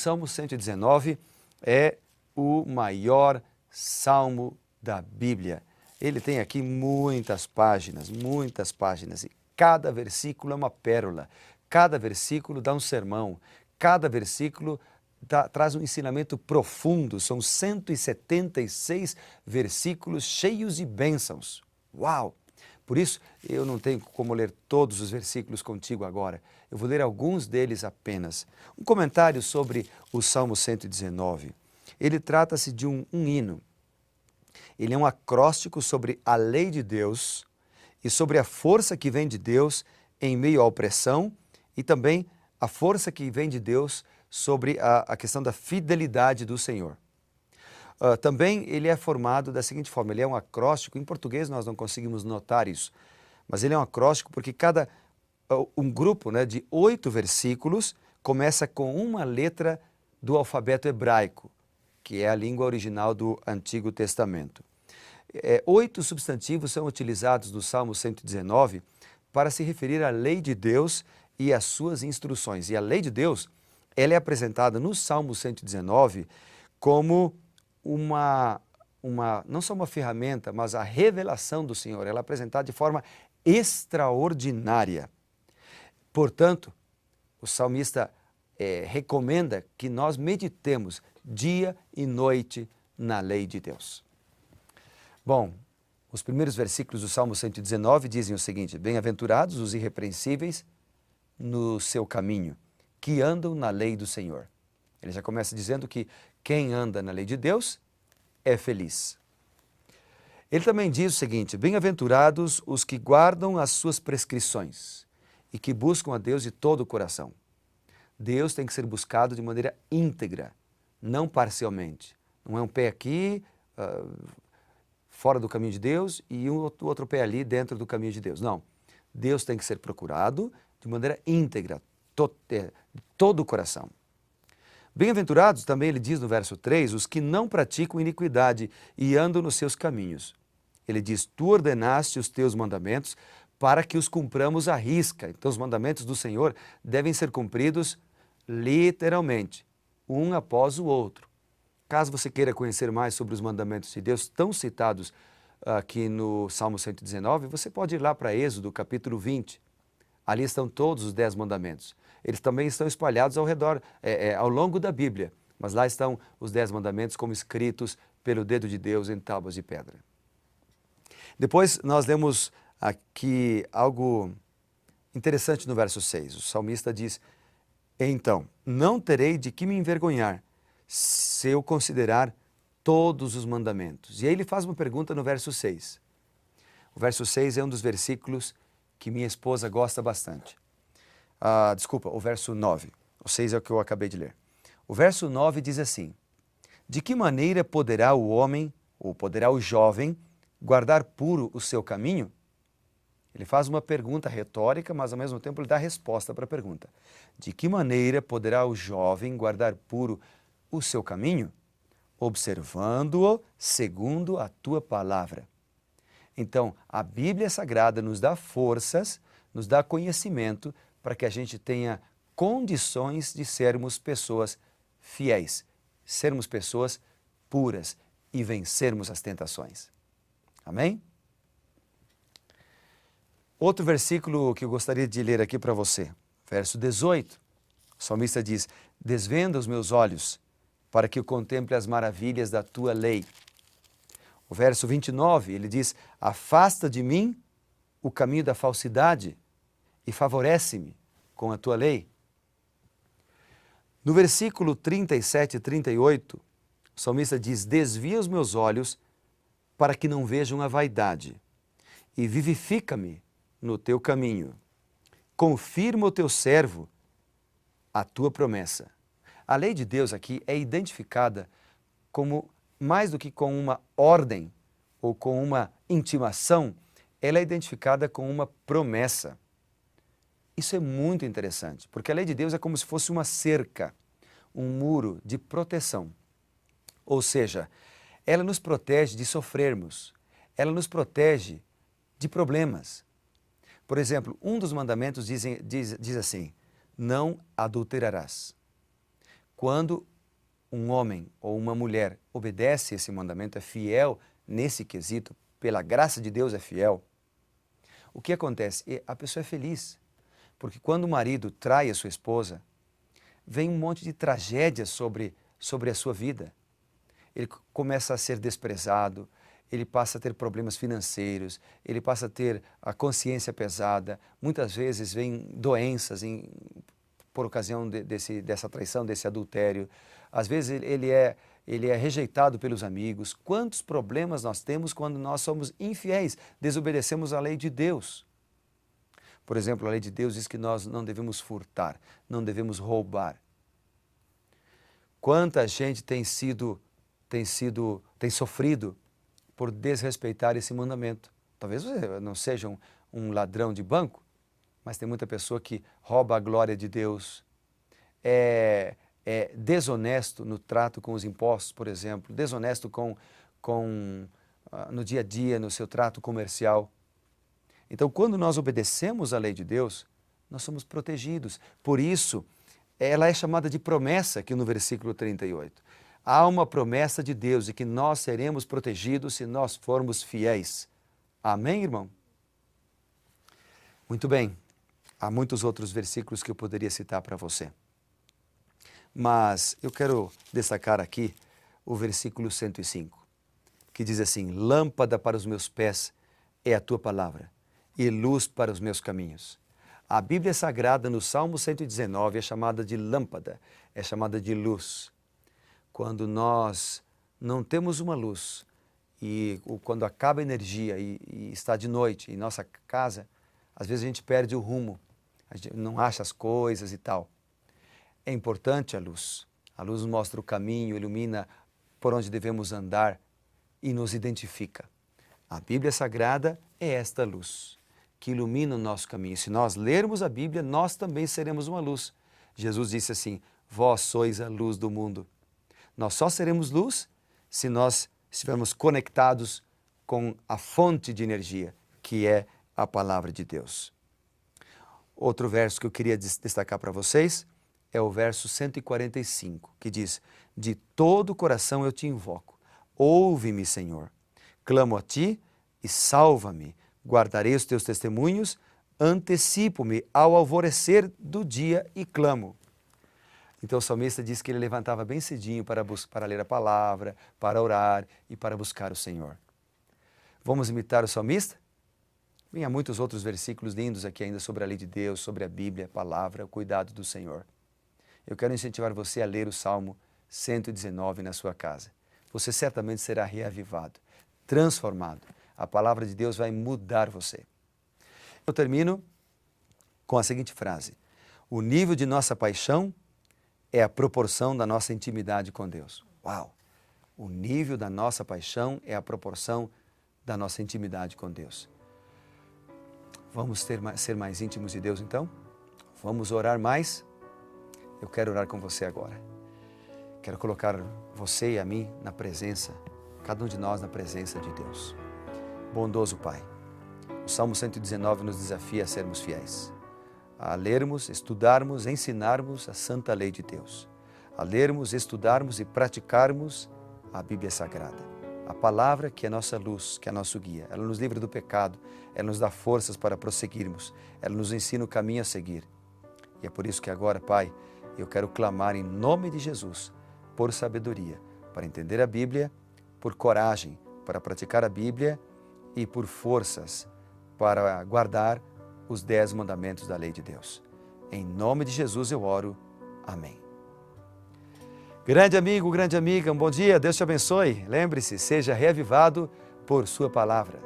Salmo 119 é o maior salmo da Bíblia. Ele tem aqui muitas páginas, e cada versículo é uma pérola, cada versículo dá um sermão, cada versículo traz um ensinamento profundo, são 176 versículos cheios de bênçãos. Uau! Por isso, eu não tenho como ler todos os versículos contigo agora. Eu vou ler alguns deles apenas. Um comentário sobre o Salmo 119. Ele trata-se de um hino. Ele é um acróstico sobre a lei de Deus e sobre a força que vem de Deus em meio à opressão e também a força que vem de Deus sobre a questão da fidelidade do Senhor. Também ele é formado da seguinte forma, ele é um acróstico, em português nós não conseguimos notar isso, mas ele é um acróstico porque um grupo de 8 versículos começa com uma letra do alfabeto hebraico, que é a língua original do Antigo Testamento. 8 substantivos são utilizados no Salmo 119 para se referir à lei de Deus e às suas instruções. E a lei de Deus, ela é apresentada no Salmo 119 como não só uma ferramenta, mas a revelação do Senhor. Ela é apresentada de forma extraordinária. Portanto, o salmista recomenda que nós meditemos dia e noite na lei de Deus. Bom, os primeiros versículos do Salmo 119 dizem o seguinte: bem-aventurados os irrepreensíveis no seu caminho, que andam na lei do Senhor. Ele já começa dizendo que quem anda na lei de Deus é feliz. Ele também diz o seguinte: bem-aventurados os que guardam as suas prescrições e que buscam a Deus de todo o coração. Deus tem que ser buscado de maneira íntegra, não parcialmente. Não é um pé aqui, fora do caminho de Deus, e o outro pé ali dentro do caminho de Deus. Não. Deus tem que ser procurado de maneira íntegra, todo o coração. Bem-aventurados, também ele diz no verso 3, os que não praticam iniquidade e andam nos seus caminhos. Ele diz, tu ordenaste os teus mandamentos para que os cumpramos à risca. Então os mandamentos do Senhor devem ser cumpridos literalmente, um após o outro. Caso você queira conhecer mais sobre os mandamentos de Deus, tão citados aqui no Salmo 119, você pode ir lá para Êxodo, capítulo 20. Ali estão todos os 10 mandamentos. Eles também estão espalhados ao redor, ao longo da Bíblia. Mas lá estão os 10 mandamentos como escritos pelo dedo de Deus em tábuas de pedra. Depois nós lemos aqui algo interessante no verso 6. O salmista diz, então, não terei de que me envergonhar se eu considerar todos os mandamentos. E aí ele faz uma pergunta no verso 6. O verso 6 é um dos versículos que minha esposa gosta bastante. Desculpa, o verso 9. O 6 é o que eu acabei de ler. O verso 9 diz assim, de que maneira poderá o homem, ou poderá o jovem, guardar puro o seu caminho? Ele faz uma pergunta retórica, mas ao mesmo tempo ele dá a resposta para a pergunta. De que maneira poderá o jovem guardar puro o seu caminho? Observando-o segundo a tua palavra. Então, a Bíblia Sagrada nos dá forças, nos dá conhecimento para que a gente tenha condições de sermos pessoas fiéis, sermos pessoas puras e vencermos as tentações. Amém? Outro versículo que eu gostaria de ler aqui para você, verso 18. O salmista diz, desvenda os meus olhos para que eu contemple as maravilhas da tua lei. O verso 29, ele diz, afasta de mim o caminho da falsidade e favorece-me com a tua lei. No versículo 37 e 38, o salmista diz, desvia os meus olhos para que não vejam a vaidade e vivifica-me no teu caminho. Confirma o teu servo a tua promessa. A lei de Deus aqui é identificada como, mais do que com uma ordem ou com uma intimação, ela é identificada com uma promessa. Isso é muito interessante, porque a lei de Deus é como se fosse uma cerca, um muro de proteção. Ou seja, ela nos protege de sofrermos, ela nos protege de problemas. Por exemplo, um dos mandamentos diz assim, não adulterarás. Quando um homem ou uma mulher obedece esse mandamento, é fiel nesse quesito, pela graça de Deus é fiel, o que acontece? A pessoa é feliz, porque quando o marido trai a sua esposa, vem um monte de tragédias sobre a sua vida. Ele começa a ser desprezado, ele passa a ter problemas financeiros, ele passa a ter a consciência pesada, muitas vezes vem doenças por ocasião dessa traição, desse adultério. Às vezes ele é rejeitado pelos amigos. Quantos problemas nós temos quando nós somos infiéis, desobedecemos a lei de Deus. Por exemplo, a lei de Deus diz que nós não devemos furtar, não devemos roubar. Quanta gente tem sofrido por desrespeitar esse mandamento. Talvez você não seja um ladrão de banco, mas tem muita pessoa que rouba a glória de Deus, é desonesto no trato com os impostos, por exemplo, desonesto no dia a dia, no seu trato comercial. Então, quando nós obedecemos a lei de Deus, nós somos protegidos. Por isso, ela é chamada de promessa aqui no versículo 38. Há uma promessa de Deus de que nós seremos protegidos se nós formos fiéis. Amém, irmão? Muito bem. Há muitos outros versículos que eu poderia citar para você. Mas eu quero destacar aqui o versículo 105, que diz assim: lâmpada para os meus pés é a tua palavra e luz para os meus caminhos. A Bíblia Sagrada no Salmo 119 é chamada de lâmpada, é chamada de luz. Quando nós não temos uma luz e quando acaba a energia e está de noite em nossa casa, às vezes a gente perde o rumo, a gente não acha as coisas e tal. É importante a luz. A luz nos mostra o caminho, ilumina por onde devemos andar e nos identifica. A Bíblia Sagrada é esta luz que ilumina o nosso caminho. Se nós lermos a Bíblia, nós também seremos uma luz. Jesus disse assim: vós sois a luz do mundo. Nós só seremos luz se nós estivermos conectados com a fonte de energia, que é a palavra de Deus. Outro verso que eu queria destacar para vocês é o verso 145, que diz: de todo o coração eu te invoco, ouve-me, Senhor. Clamo a ti e salva-me. Guardarei os teus testemunhos, antecipo-me ao alvorecer do dia e clamo. Então o salmista diz que ele levantava bem cedinho para ler a palavra, para orar e para buscar o Senhor. Vamos imitar o salmista? Bem, há muitos outros versículos lindos aqui ainda sobre a lei de Deus, sobre a Bíblia, a palavra, o cuidado do Senhor. Eu quero incentivar você a ler o Salmo 119 na sua casa. Você certamente será reavivado, transformado. A palavra de Deus vai mudar você. Eu termino com a seguinte frase: o nível de nossa paixão é a proporção da nossa intimidade com Deus. Uau! O nível da nossa paixão é a proporção da nossa intimidade com Deus. Vamos ser mais íntimos de Deus então? Vamos orar mais? Eu quero orar com você agora. Quero colocar você e a mim na presença, cada um de nós na presença de Deus. Bondoso Pai, o Salmo 119 nos desafia a sermos fiéis, a lermos, estudarmos, ensinarmos a santa lei de Deus, a lermos, estudarmos e praticarmos a Bíblia Sagrada, a palavra que é nossa luz, que é nosso guia. Ela nos livra do pecado, ela nos dá forças para prosseguirmos, ela nos ensina o caminho a seguir. E é por isso que agora, Pai, eu quero clamar em nome de Jesus por sabedoria, para entender a Bíblia, por coragem para praticar a Bíblia e por forças para guardar os 10 mandamentos da lei de Deus. Em nome de Jesus eu oro. Amém. Grande amigo, grande amiga, um bom dia, Deus te abençoe. Lembre-se, seja reavivado por sua palavra.